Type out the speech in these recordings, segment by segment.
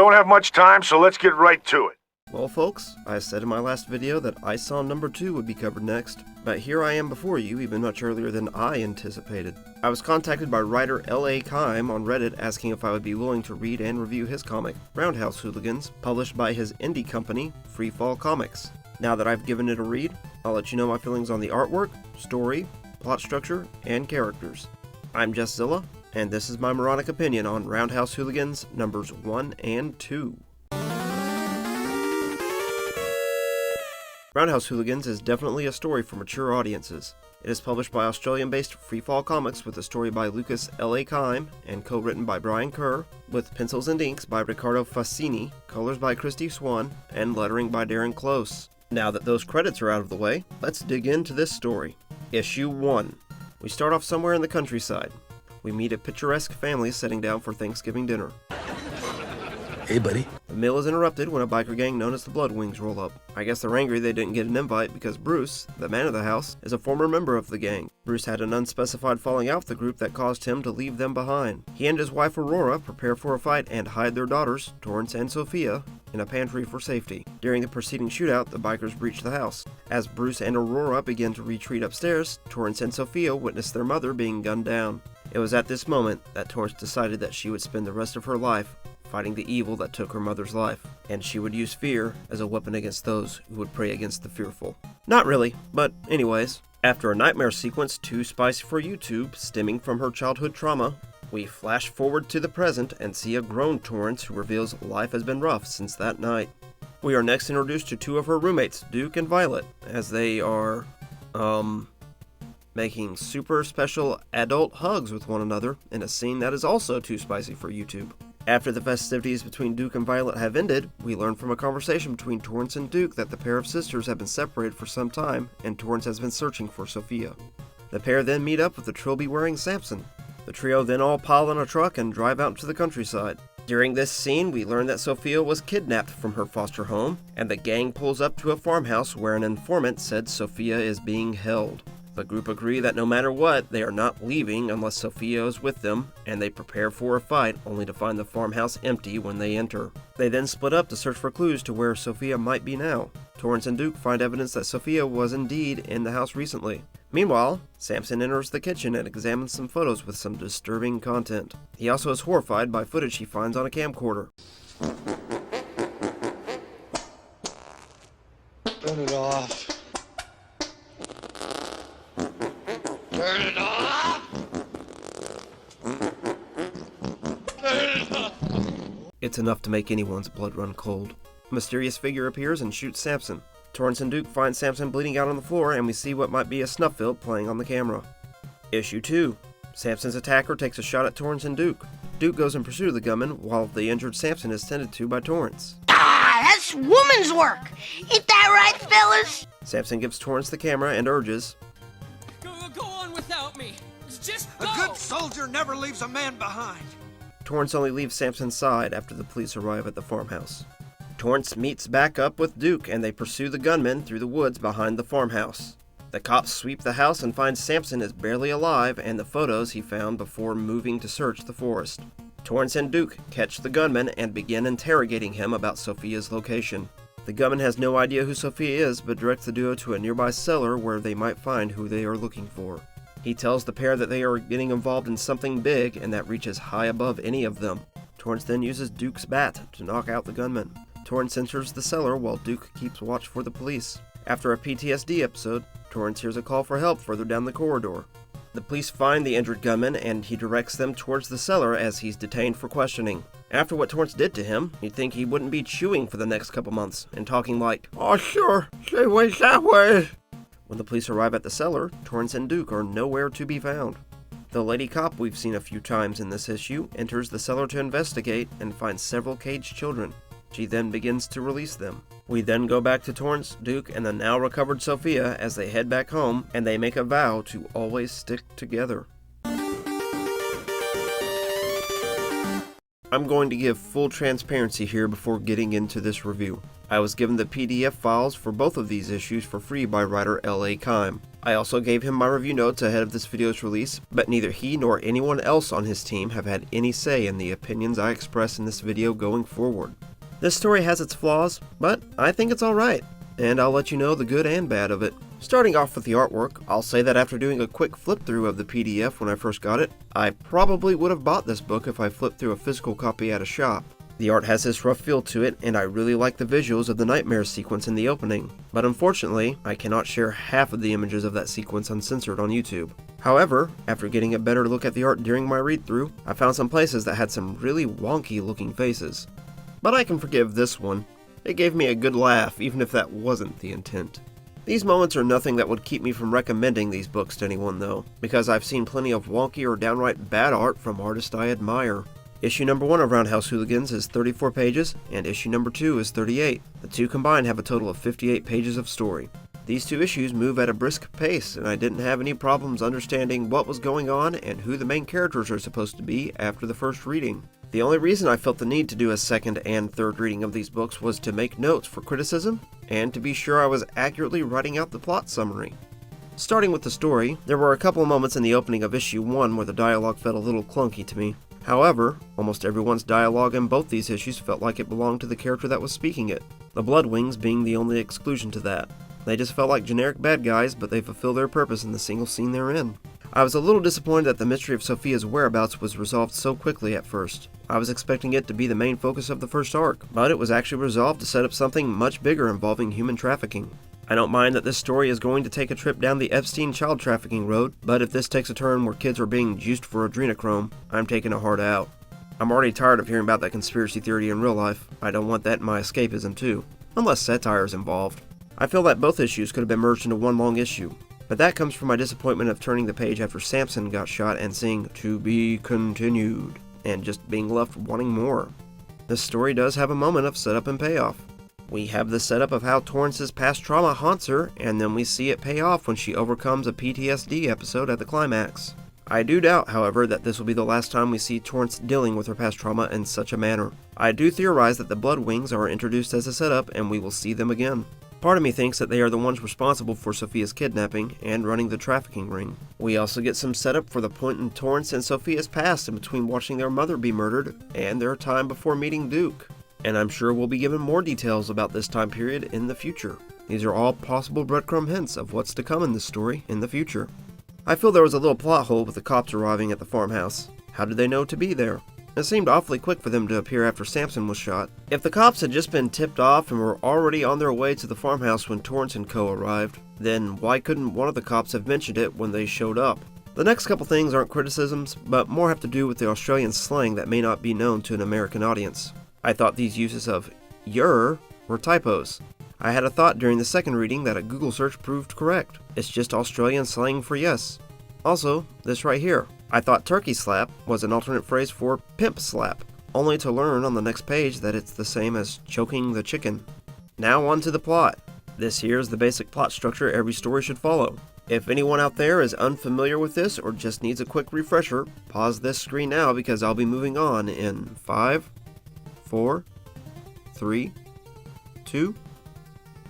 don't have much time, so let's get right to it. Well folks, I said in my last video that I Saw number 2 would be covered next, but here I am before you even much earlier than I anticipated. I was contacted by writer L.A. Keim on Reddit asking if I would be willing to read and review his comic, Roundhouse Hooligans, published by his indie company, Freefall Comics. Now that I've given it a read, I'll let you know my feelings on the artwork, story, plot structure, and characters. I'm Jess Zilla, and this is my moronic opinion on Roundhouse Hooligans numbers 1 and 2. Roundhouse Hooligans is definitely a story for mature audiences. It is published by Australian-based Freefall Comics with a story by Lucas L.A. Keim and co-written by Brian Kerr, with pencils and inks by Riccardo Faccini, colors by Christy Swan, and lettering by Darren Close. Now that those credits are out of the way, let's dig into this story. Issue 1. We start off somewhere in the countryside. We meet a picturesque family sitting down for Thanksgiving dinner. Hey, buddy. The meal is interrupted when a biker gang known as the Blood Wings roll up. I guess they're angry they didn't get an invite because Bruce, the man of the house, is a former member of the gang. Bruce had an unspecified falling out with the group that caused him to leave them behind. He and his wife Aurora prepare for a fight and hide their daughters, Torrance and Sophia, in a pantry for safety. During the preceding shootout, the bikers breach the house. As Bruce and Aurora begin to retreat upstairs, Torrance and Sophia witness their mother being gunned down. It was at this moment that Torrance decided that she would spend the rest of her life fighting the evil that took her mother's life, and she would use fear as a weapon against those who would prey against the fearful. Not really, but anyways. After a nightmare sequence too spicy for YouTube, stemming from her childhood trauma, we flash forward to the present and see a grown Torrance who reveals life has been rough since that night. We are next introduced to two of her roommates, Duke and Violet, as they are, making super special adult hugs with one another in a scene that is also too spicy for YouTube. After the festivities between Duke and Violet have ended, we learn from a conversation between Torrance and Duke that the pair of sisters have been separated for some time, and Torrance has been searching for Sophia. The pair then meet up with the trilby-wearing Samson. The trio then all pile in a truck and drive out into the countryside. During this scene, we learn that Sophia was kidnapped from her foster home, and the gang pulls up to a farmhouse where an informant said Sophia is being held. The group agree that no matter what, they are not leaving unless Sophia is with them, and they prepare for a fight only to find the farmhouse empty when they enter. They then split up to search for clues to where Sophia might be now. Torrance and Duke find evidence that Sophia was indeed in the house recently. Meanwhile, Samson enters the kitchen and examines some photos with some disturbing content. He also is horrified by footage he finds on a camcorder. Turn it off. Turn it off! Turn it off! It's enough to make anyone's blood run cold. A mysterious figure appears and shoots Samson. Torrance and Duke find Samson bleeding out on the floor, and we see what might be a snuff film playing on the camera. Issue 2. Samson's attacker takes a shot at Torrance and Duke. Duke goes in pursuit of the gunman, while the injured Samson is tended to by Torrance. Ah, that's woman's work! Ain't that right, fellas? Samson gives Torrance the camera and urges, Go on without me. Just go. A good soldier never leaves a man behind. Torrance only leaves Samson's side after the police arrive at the farmhouse. Torrance meets back up with Duke, and they pursue the gunman through the woods behind the farmhouse. The cops sweep the house and find Samson is barely alive and the photos he found before moving to search the forest. Torrance and Duke catch the gunman and begin interrogating him about Sophia's location. The gunman has no idea who Sophia is, but directs the duo to a nearby cellar where they might find who they are looking for. He tells the pair that they are getting involved in something big and that reaches high above any of them. Torrance then uses Duke's bat to knock out the gunman. Torrance enters the cellar while Duke keeps watch for the police. After a PTSD episode, Torrance hears a call for help further down the corridor. The police find the injured gunman and he directs them towards the cellar as he's detained for questioning. After what Torrance did to him, you'd think he wouldn't be chewing for the next couple months and talking like, "Oh sure, she went that way." When the police arrive at the cellar, Torrance and Duke are nowhere to be found. The lady cop we've seen a few times in this issue enters the cellar to investigate and finds several caged children. She then begins to release them. We then go back to Torrance, Duke, and the now recovered Sophia as they head back home, and they make a vow to always stick together. I'm going to give full transparency here before getting into this review. I was given the PDF files for both of these issues for free by writer L.A. Keim. I also gave him my review notes ahead of this video's release, but neither he nor anyone else on his team have had any say in the opinions I express in this video going forward. This story has its flaws, but I think it's alright, and I'll let you know the good and bad of it. Starting off with the artwork, I'll say that after doing a quick flip through of the PDF when I first got it, I probably would have bought this book if I flipped through a physical copy at a shop. The art has this rough feel to it, and I really like the visuals of the nightmare sequence in the opening, but unfortunately, I cannot share half of the images of that sequence uncensored on YouTube. However, after getting a better look at the art during my read-through, I found some places that had some really wonky looking faces. But I can forgive this one. It gave me a good laugh, even if that wasn't the intent. These moments are nothing that would keep me from recommending these books to anyone though, because I've seen plenty of wonky or downright bad art from artists I admire. Issue number 1 of Roundhouse Hooligans is 34 pages, and issue number 2 is 38. The two combined have a total of 58 pages of story. These two issues move at a brisk pace, and I didn't have any problems understanding what was going on and who the main characters are supposed to be after the first reading. The only reason I felt the need to do a second and third reading of these books was to make notes for criticism, and to be sure I was accurately writing out the plot summary. Starting with the story, there were a couple of moments in the opening of issue 1 where the dialogue felt a little clunky to me. However, almost everyone's dialogue in both these issues felt like it belonged to the character that was speaking it, the Bloodwings being the only exclusion to that. They just felt like generic bad guys, but they fulfill their purpose in the single scene they're in. I was a little disappointed that the mystery of Sophia's whereabouts was resolved so quickly at first. I was expecting it to be the main focus of the first arc, but it was actually resolved to set up something much bigger involving human trafficking. I don't mind that this story is going to take a trip down the Epstein child trafficking road, but if this takes a turn where kids are being juiced for adrenochrome, I'm taking a hard out. I'm already tired of hearing about that conspiracy theory in real life. I don't want that in my escapism too, unless satire is involved. I feel that both issues could have been merged into one long issue, but that comes from my disappointment of turning the page after Samson got shot and seeing "to be continued," and just being left wanting more. This story does have a moment of setup and payoff. We have the setup of how Torrance's past trauma haunts her, and then we see it pay off when she overcomes a PTSD episode at the climax. I do doubt, however, that this will be the last time we see Torrance dealing with her past trauma in such a manner. I do theorize that the Bloodwings are introduced as a setup and we will see them again. Part of me thinks that they are the ones responsible for Sophia's kidnapping and running the trafficking ring. We also get some setup for the point in Torrance and Sophia's past in between watching their mother be murdered and their time before meeting Duke. And I'm sure we'll be given more details about this time period in the future. These are all possible breadcrumb hints of what's to come in this story in the future. I feel there was a little plot hole with the cops arriving at the farmhouse. How did they know to be there? It seemed awfully quick for them to appear after Samson was shot. If the cops had just been tipped off and were already on their way to the farmhouse when Torrance and co. arrived, then why couldn't one of the cops have mentioned it when they showed up? The next couple things aren't criticisms, but more have to do with the Australian slang that may not be known to an American audience. I thought these uses of "yer" were typos. I had a thought during the second reading that a Google search proved correct. It's just Australian slang for yes. Also, this right here. I thought turkey slap was an alternate phrase for pimp slap, only to learn on the next page that it's the same as choking the chicken. Now on to the plot. This here is the basic plot structure every story should follow. If anyone out there is unfamiliar with this or just needs a quick refresher, pause this screen now because I'll be moving on in 5, 4, 3, 2,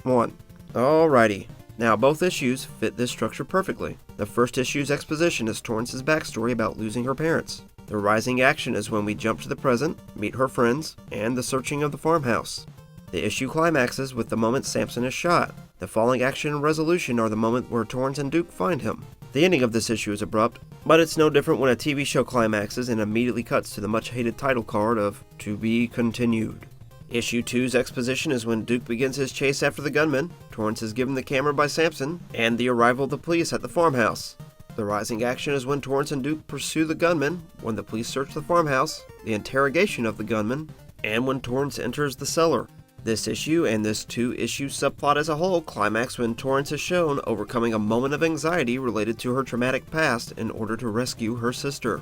1. Alrighty. Now both issues fit this structure perfectly. The first issue's exposition is Torrance's backstory about losing her parents. The rising action is when we jump to the present, meet her friends, and the searching of the farmhouse. The issue climaxes with the moment Samson is shot. The falling action and resolution are the moment where Torrance and Duke find him. The ending of this issue is abrupt, but it's no different when a TV show climaxes and immediately cuts to the much-hated title card of "To Be Continued." Issue 2's exposition is when Duke begins his chase after the gunman, Torrance is given the camera by Samson, and the arrival of the police at the farmhouse. The rising action is when Torrance and Duke pursue the gunman, when the police search the farmhouse, the interrogation of the gunman, and when Torrance enters the cellar. This issue and this 2-issue subplot as a whole climax when Torrance is shown overcoming a moment of anxiety related to her traumatic past in order to rescue her sister.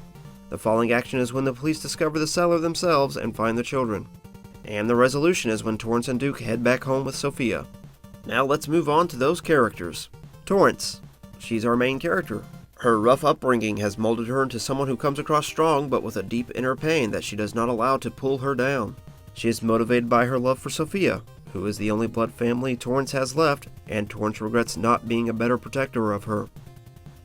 The falling action is when the police discover the cellar themselves and find the children. And the resolution is when Torrance and Duke head back home with Sophia. Now let's move on to those characters. Torrance. She's our main character. Her rough upbringing has molded her into someone who comes across strong but with a deep inner pain that she does not allow to pull her down. She is motivated by her love for Sophia, who is the only blood family Torrance has left, and Torrance regrets not being a better protector of her.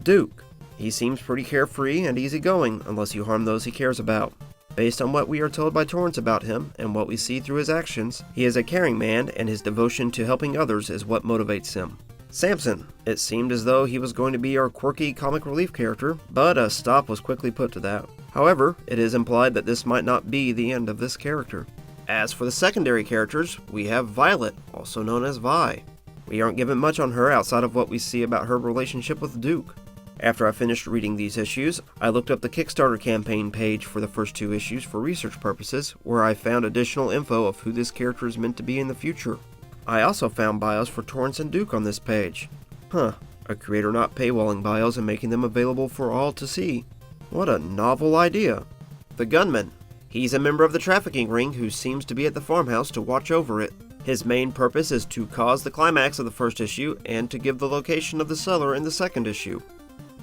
Duke. He seems pretty carefree and easygoing unless you harm those he cares about. Based on what we are told by Torrance about him and what we see through his actions, he is a caring man and his devotion to helping others is what motivates him. Samson. It seemed as though he was going to be our quirky comic relief character, but a stop was quickly put to that. However, it is implied that this might not be the end of this character. As for the secondary characters, we have Violet, also known as Vi. We aren't given much on her outside of what we see about her relationship with Duke. After I finished reading these issues, I looked up the Kickstarter campaign page for the first 2 issues for research purposes, where I found additional info of who this character is meant to be in the future. I also found bios for Torrance and Duke on this page. A creator not paywalling bios and making them available for all to see. What a novel idea. The Gunman. He's a member of the trafficking ring who seems to be at the farmhouse to watch over it. His main purpose is to cause the climax of the first issue and to give the location of the cellar in the second issue.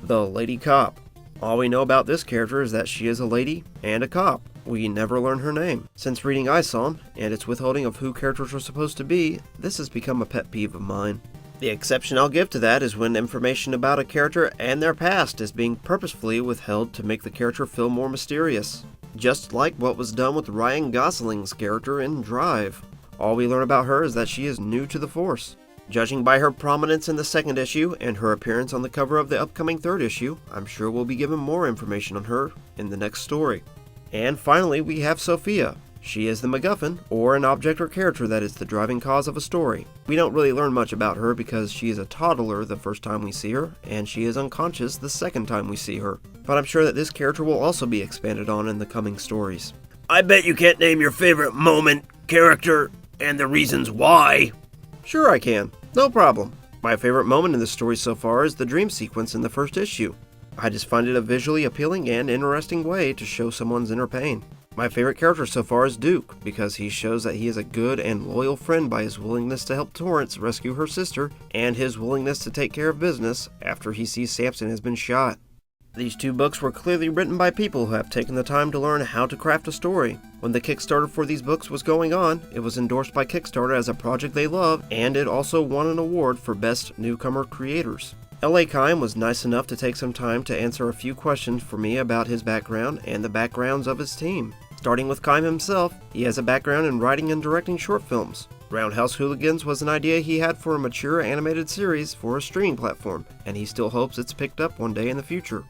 The Lady Cop. All we know about this character is that she is a lady and a cop. We never learn her name. Since reading ISOM and its withholding of who characters are supposed to be, this has become a pet peeve of mine. The exception I'll give to that is when information about a character and their past is being purposefully withheld to make the character feel more mysterious. Just like what was done with Ryan Gosling's character in Drive. All we learn about her is that she is new to the Force. Judging by her prominence in the second issue and her appearance on the cover of the upcoming third issue, I'm sure we'll be given more information on her in the next story. And finally, we have Sophia. She is the MacGuffin, or an object or character that is the driving cause of a story. We don't really learn much about her because she is a toddler the first time we see her, and she is unconscious the second time we see her. But I'm sure that this character will also be expanded on in the coming stories. I bet you can't name your favorite moment, character, and the reasons why. Sure I can. No problem. My favorite moment in the story so far is the dream sequence in the first issue. I just find it a visually appealing and interesting way to show someone's inner pain. My favorite character so far is Duke, because he shows that he is a good and loyal friend by his willingness to help Torrance rescue her sister, and his willingness to take care of business after he sees Samson has been shot. These 2 books were clearly written by people who have taken the time to learn how to craft a story. When the Kickstarter for these books was going on, it was endorsed by Kickstarter as a project they love, and it also won an award for Best Newcomer Creators. L.A. Keim was nice enough to take some time to answer a few questions for me about his background and the backgrounds of his team. Starting with Keim himself, he has a background in writing and directing short films. Roundhouse Hooligans was an idea he had for a mature animated series for a streaming platform, and he still hopes it's picked up one day in the future.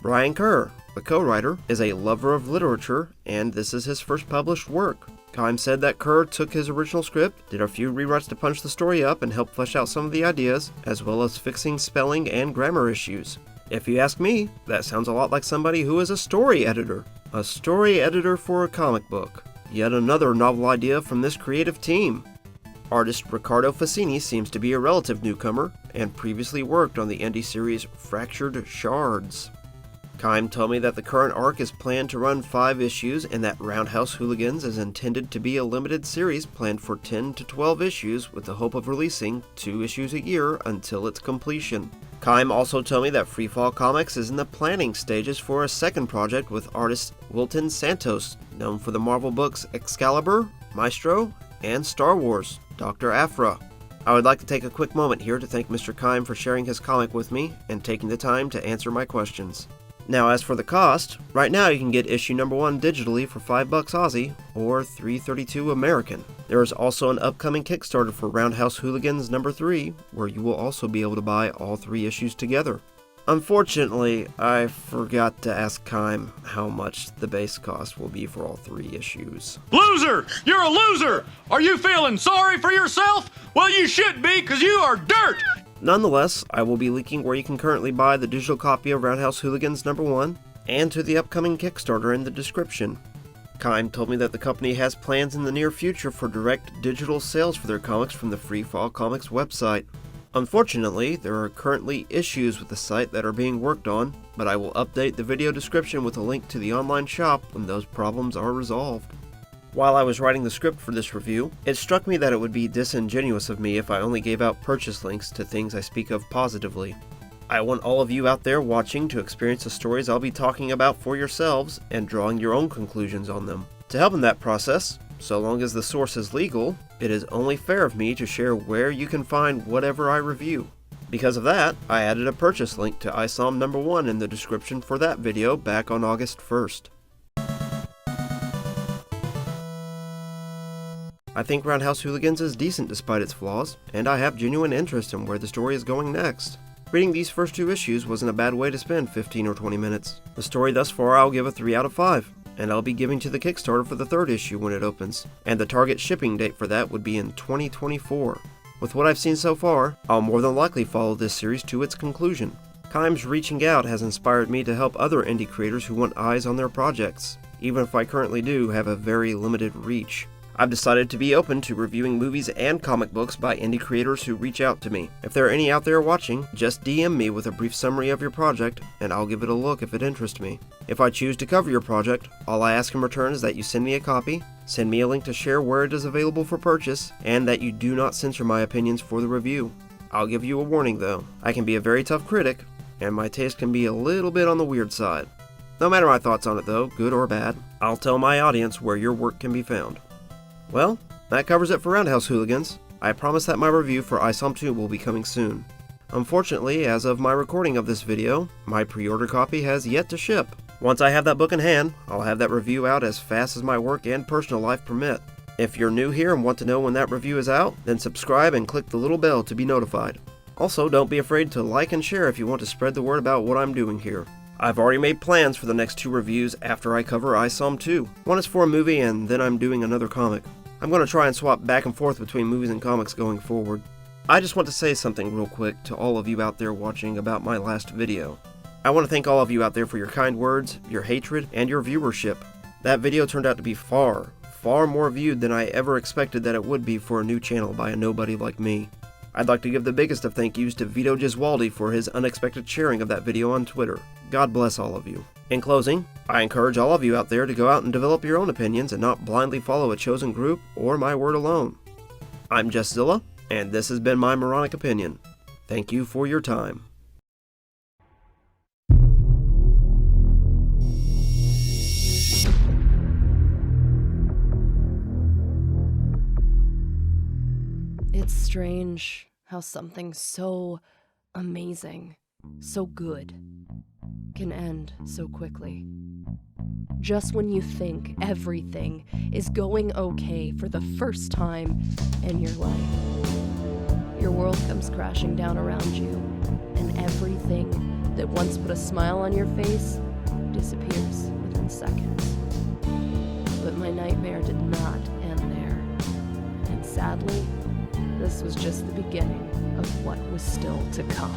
Brian Kerr, the co-writer, is a lover of literature, and this is his first published work. Keim said that Kerr took his original script, did a few rewrites to punch the story up and help flesh out some of the ideas, as well as fixing spelling and grammar issues. If you ask me, that sounds a lot like somebody who is a story editor. A story editor for a comic book. Yet another novel idea from this creative team. Artist Riccardo Faccini seems to be a relative newcomer, and previously worked on the indie series Fractured Shards. Keim told me that the current arc is planned to run 5 issues and that Roundhouse Hooligans is intended to be a limited series planned for 10 to 12 issues with the hope of releasing 2 issues a year until its completion. Keim also told me that Freefall Comics is in the planning stages for a second project with artist Wilton Santos, known for the Marvel books Excalibur, Maestro, and Star Wars, Dr. Aphra. I would like to take a quick moment here to thank Mr. Keim for sharing his comic with me and taking the time to answer my questions. Now as for the cost, right now you can get issue number 1 digitally for $5 Aussie or $3.32 American. There is also an upcoming Kickstarter for Roundhouse Hooligans number 3, where you will also be able to buy all 3 issues together. Unfortunately, I forgot to ask Keim how much the base cost will be for all 3 issues. Loser! You're a loser! Are you feeling sorry for yourself? Well, you should be, because you are dirt! Nonetheless, I will be linking where you can currently buy the digital copy of Roundhouse Hooligans number 1 and to the upcoming Kickstarter in the description. Keim told me that the company has plans in the near future for direct digital sales for their comics from the Freefall Comics website. Unfortunately, there are currently issues with the site that are being worked on, but I will update the video description with a link to the online shop when those problems are resolved. While I was writing the script for this review, it struck me that it would be disingenuous of me if I only gave out purchase links to things I speak of positively. I want all of you out there watching to experience the stories I'll be talking about for yourselves and drawing your own conclusions on them. To help in that process, So long as the source is legal, it is only fair of me to share where you can find whatever I review. Because of that, I added a purchase link to ISOM number 1 in the description for that video back on August 1st. I think Roundhouse Hooligans is decent despite its flaws, and I have genuine interest in where the story is going next. Reading these first 2 issues wasn't a bad way to spend 15 or 20 minutes. The story thus far I'll give a 3 out of 5, and I'll be giving to the Kickstarter for the 3rd issue when it opens, and the target shipping date for that would be in 2024. With what I've seen so far, I'll more than likely follow this series to its conclusion. Keim's reaching out has inspired me to help other indie creators who want eyes on their projects, even if I currently do have a very limited reach. I've decided to be open to reviewing movies and comic books by indie creators who reach out to me. If there are any out there watching, just DM me with a brief summary of your project, and I'll give it a look if it interests me. If I choose to cover your project, all I ask in return is that you send me a copy, send me a link to share where it is available for purchase, and that you do not censor my opinions for the review. I'll give you a warning though, I can be a very tough critic, and my taste can be a little bit on the weird side. No matter my thoughts on it though, good or bad, I'll tell my audience where your work can be found. Well, that covers it for Roundhouse Hooligans. I promise that my review for ISOM 2 will be coming soon. Unfortunately, as of my recording of this video, my pre-order copy has yet to ship. Once I have that book in hand, I'll have that review out as fast as my work and personal life permit. If you're new here and want to know when that review is out, then subscribe and click the little bell to be notified. Also, don't be afraid to like and share if you want to spread the word about what I'm doing here. I've already made plans for the next 2 reviews after I cover ISOM 2. One is for a movie and then I'm doing another comic. I'm going to try and swap back and forth between movies and comics going forward. I just want to say something real quick to all of you out there watching about my last video. I want to thank all of you out there for your kind words, your hatred, and your viewership. That video turned out to be far more viewed than I ever expected that it would be for a new channel by a nobody like me. I'd like to give the biggest of thank yous to Vito Giswaldi for his unexpected sharing of that video on Twitter. God bless all of you. In closing, I encourage all of you out there to go out and develop your own opinions and not blindly follow a chosen group or my word alone. I'm Justzilla, and this has been my moronic opinion. Thank you for your time. It's strange how something so amazing, so good, can end so quickly. Just when you think everything is going okay for the first time in your life, your world comes crashing down around you, and everything that once put a smile on your face disappears within seconds. But my nightmare did not end there, and sadly, this was just the beginning of what was still to come.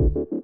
Thank you.